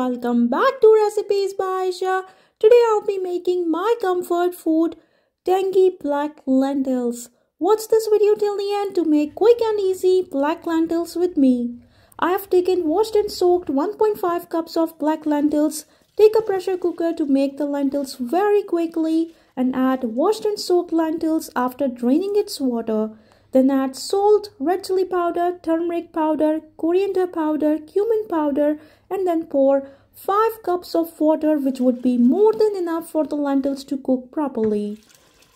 welcome back to Recipes by Aisha. Today I'll be making my comfort food, tangy black lentils. Watch this video till the end to make quick and easy black lentils with me. I have taken washed and soaked 1.5 cups of black lentils. Take a pressure cooker to make the lentils very quickly and add washed and soaked lentils after draining its water. Then add salt, red chili powder, turmeric powder, coriander powder, cumin powder, and then pour 5 cups of water, which would be more than enough for the lentils to cook properly.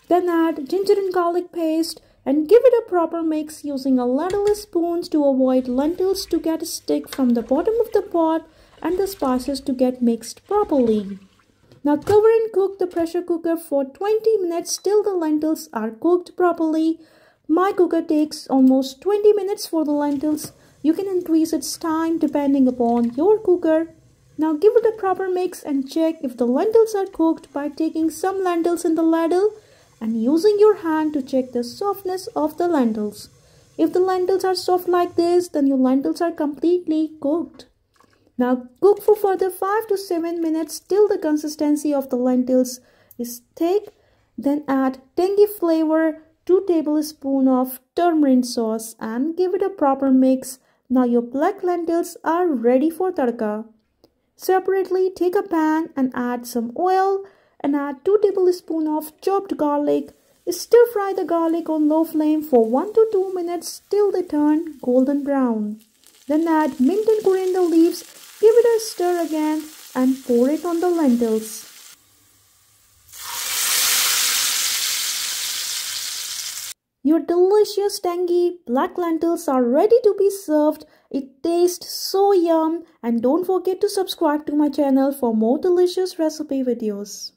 Then add ginger and garlic paste and give it a proper mix using a ladle spoon to avoid lentils to get stick from the bottom of the pot and the spices to get mixed properly. Now cover and cook the pressure cooker for 20 minutes till the lentils are cooked properly. My cooker takes almost 20 minutes for the lentils. You can increase its time depending upon your cooker. Now give it a proper mix and check if the lentils are cooked by taking some lentils in the ladle and using your hand to check the softness of the lentils. If the lentils are soft like this, then your lentils are completely cooked. Now cook for further 5 to 7 minutes till the consistency of the lentils is thick. Then add tangy flavor, 2 tablespoons of turmeric sauce and give it a proper mix. Now your black lentils are ready for tadka. Separately take a pan and add some oil and add 2 tablespoons of chopped garlic. Stir fry the garlic on low flame for 1 to 2 minutes till they turn golden brown. Then add mint and coriander leaves, give it a stir again and pour it on the lentils. Your delicious tangy black lentils are ready to be served. It tastes so yum, and don't forget to subscribe to my channel for more delicious recipe videos.